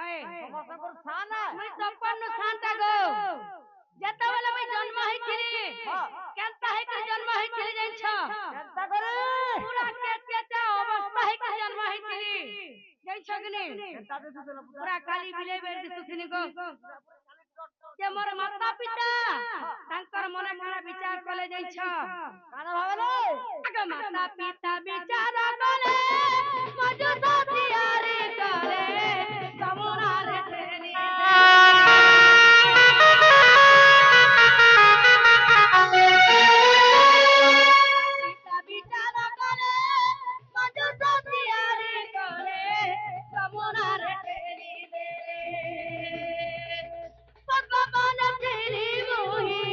ସମସ୍ତଙ୍କର ସାନ ମୁଇଁ ତପନ ସାନ୍ତା ଗো ଯେତେବେଳେ ମୁଇଁ ଜନ୍ମ ହେଇଥିଲି କେନ୍ତା ହେଇକି ଜନ୍ମ ହେଇଥିଲି ଜାଣିଛ କେନ୍ତା କରି ପୁରା କେତେ ଅବସ୍ଥା ହେଇକି ଜନ୍ମ ହେଇଥିଲି ଜାଣିଛ କି ନି କେନ୍ତା ଦିଶୁଥିଲା ପୁରା କାଲି ବିଲେଇ ବେର ଦିଶୁଥିଲି ଗো ଯେ ମୋର ମାତା ପିତା ତାଙ୍କର ମନେ କାଣା ବିଚାର କଲେ ଯାଇଛ କାଣା ଭାବଲେ ଆଗ ମାତା ପିତା ବିଚାର କଲେ ମଜୁଦ ତିଆରି କଲେ ସମୁନାରେ ଠେଲି ପିତା ବିଚାର କଲେ ମଜୁଦ ତିଆରି କଲେ ସମୁନାରେ ଠେଲି পদ্মবন ছিলি মুহি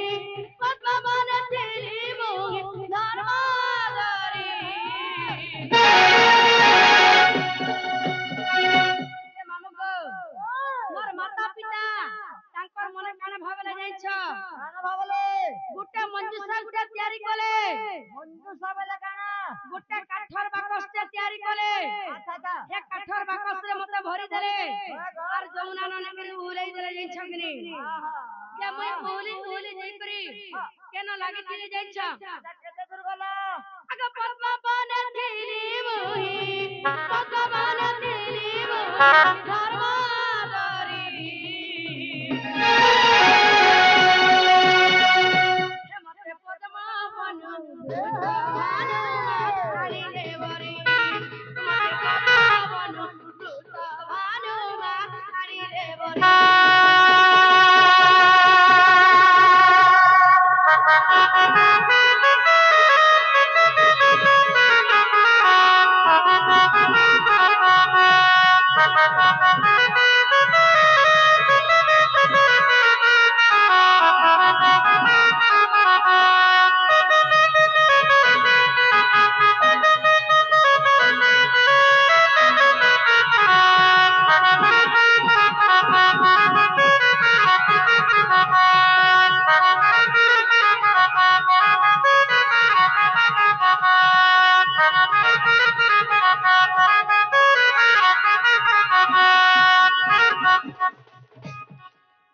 পদ্মবন ছিলি মুহি ধর্মাদরি মামুগো মোর মাতা পিতা তাঙ্কর মনে কানে ভাবলে যাইছ কাଣା ভাবলে গুটে মঞ্জুসা গুটে তৈয়ারি কলে মঞ্জুসা বেলে কাଣା গুটে কাঠর বাকসতে তৈয়ারি কলে আচ্ছা হে কাঠর বাকসরে মতে ভরি দেলে আর যমুনা নদী করে উলাই দেলে যাইছ কিনি যে মই উলি উলি যাই করি কেন লাগিছিলি যাইছ কেতে দূর গলা আগ পদ্মবন ছিলি মুহি পদ্মবন ছিলি মুহি ধর্মাদরি হে মতে পদ্মবন ভানুমা আড়িলে বরি মতে পদ্মবন ভানুমা আড়িলে বরি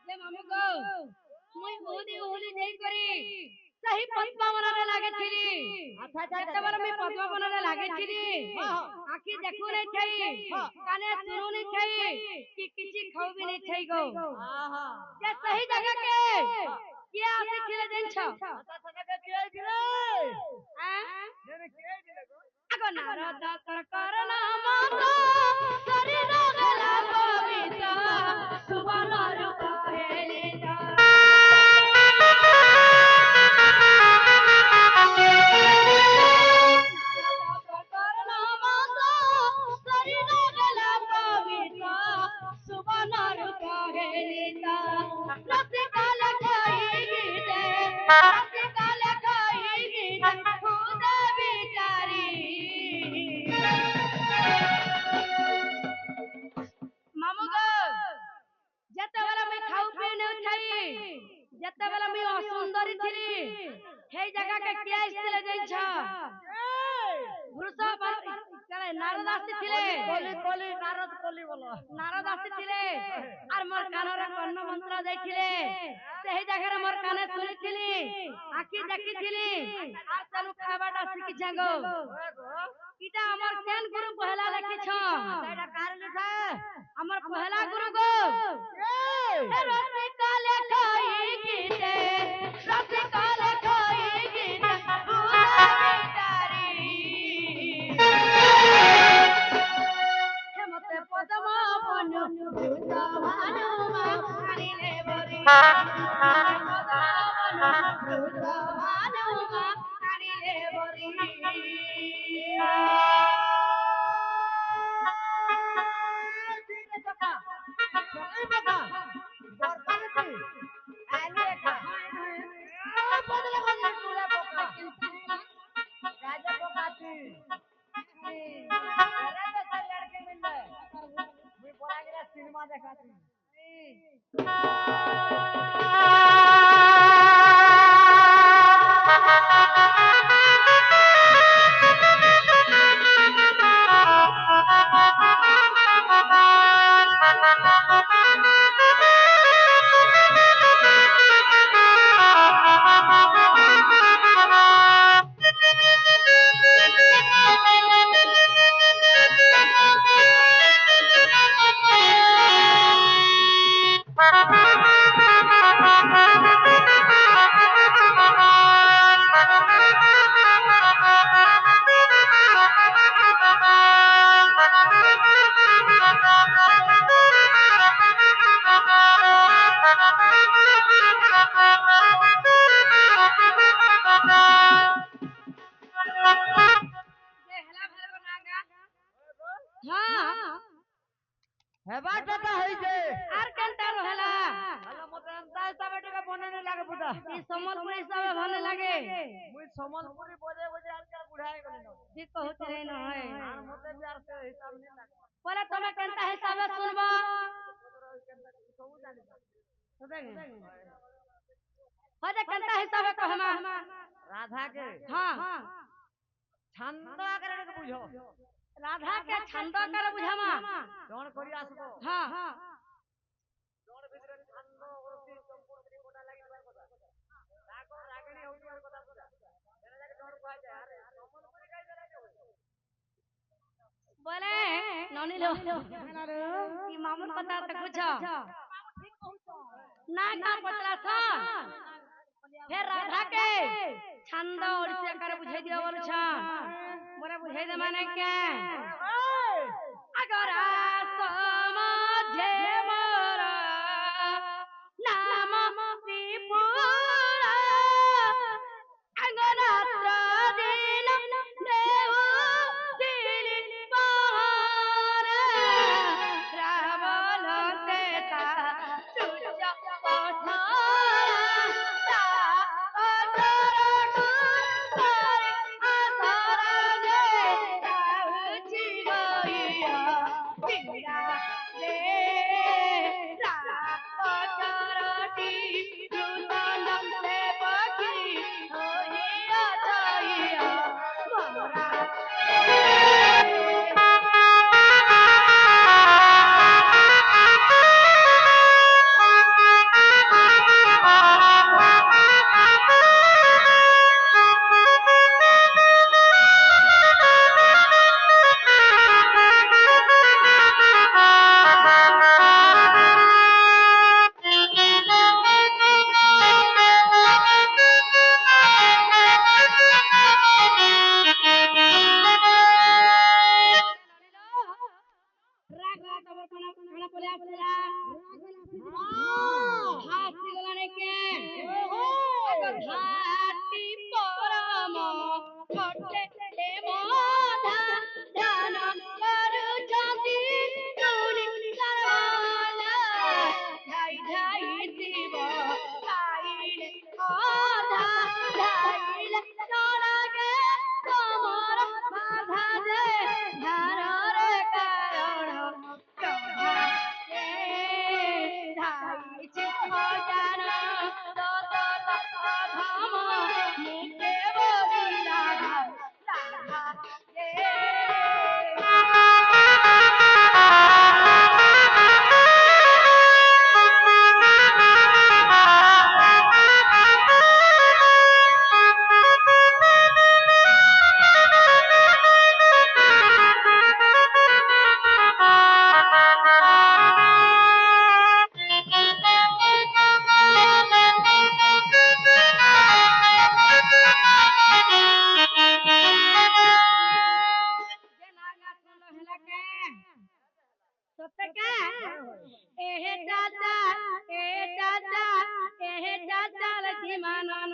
ଯେ ମାମୁଗୋ ମୁଇଁ ଉହୁଲି ଉହୁଲି ଯାଇ କରି ସେହି ପଦ୍ମବନରେ ଲାଗିଥିଲି ଯେତେବେଳେ ମୁଇଁ ପଦ୍ମବନରେ ଲାଗିଥିଲି ଆଖି ଦେଖୁ ନାଇଁ ଥାଇ କାନେ ଶୁଣୁ ନାଇଁ ଥାଇ କି କିଛି ଖାଉ ବି ନାଇଁ ଥାଇ ଗো ଯେ ସେହି ଜାଗାକେ କିଏ ଆସିଥିଲେ ଜାଣିଛ ସଙ୍ଗେ କିଏ ଆଇଥିଲେ କିଏ ଆଇଥିଲେ ଗো ଆଗ ନାରଦ ତର୍କର ନାମ ଶରୀର ହେଲା ପବିତ୍ର ସୁବର୍ଣ୍ଣ ରୂପ ହେଲି ଯେତେବେଳେ ମୁଇଁ ଖାଉ ପିଉ ନେଉଥାଇ ଯେତେବେଳେ ମୁଇଁ ଅସୁନ୍ଦରୀ ଥିଲି ହେଇ ଜାଗାକେ କିଏ ଆସିଥିଲେ ଜାଣିଛ ନାରଦ ଆସିଥିଲେ ନାରଦ ଆସିଥିଲେ আর মোর কানরে কর্ণ মন্ত্র ଦେଇଥିଲେ ସେହି ଜାଗାରେ মোর କାନେ ଶୁଣିଥିଲି ଆଖି ଦେଖିଥିଲି আর ତେଣୁ ଖାଇବାଟା ଶିଖିଛେ ଗো ଇଟା ଆମର କେନ୍ ଗୁରୁ ପହଲା ଲେଖିଛ এটা কার লেখা আমার পহলা গুরু গো রসিকা লেখাই গীতে রসিকা লেখাই গীতে ভূতারি হে মতে পদ্ম বনু ভূত ভানুমা আনিলে বরি পদ্ম বনু ভূত ভানুমা আনিলে বরি सिनेमा देखाती হেবাটা তো হইছে আর কেনটা রহলা আলা মতে এন্তা হিসাবে টাকা বনে লাগে বুদা ই সম্বলপুর হিসাবে ভালো লাগে মুই সম্বলপুরি বজে বজে আজকাল বুড়াই গলি না ঠিক কহুতে রে নয় আর মতে বি আর সে হিসাব নি লাগে বলে তুমি কেনটা হিসাবে শুনবা সবু জানি হজে কেনটা হিসাবে কহমা রাধা কে হ্যাঁ ছন্দ আকারে বুঝো রাধা কে ছন্দ করে বুঝামা জণ করি আসবো হ্যাঁ জণ ভিতরে ছন্দ অরতি সম্পূর্ণ কোটা লাগিবার কথা রাগ রাগিনী হইবার কথা বুঝা এনে জায়গা জণ কয় যায় আরে সম্বলপুরি গাইতে লাগে বলে ননিলো কি মামুর কথা তো বুঝো না না পতলা ছা ফের রাধা কে ছন্দ ওড়িশা করে বুঝাই দিও বলছ বলে বুঝাই দে মানে কে আগরা সমাজে মোরা নাম ত্রিপুরা আগরাত্র দিন দেউ দিলি পাহাড়ে রাবণ তেতা সূর্য পথা ঘাটি পরম ঘটে মধা ধ্যান করুଛନ୍ତି তুনি সরলা ধাই ধাই শিব গাইলে অধা ধাইলে নরগে তোমার বাধা দে ধাররে কারণ প্রভা রে ধাইছি অজান তত ধাম মুখে বলি রাধা রাধা রে এহে চাচা এহে চাচা এহে চাচা লক্ষ্মী মানন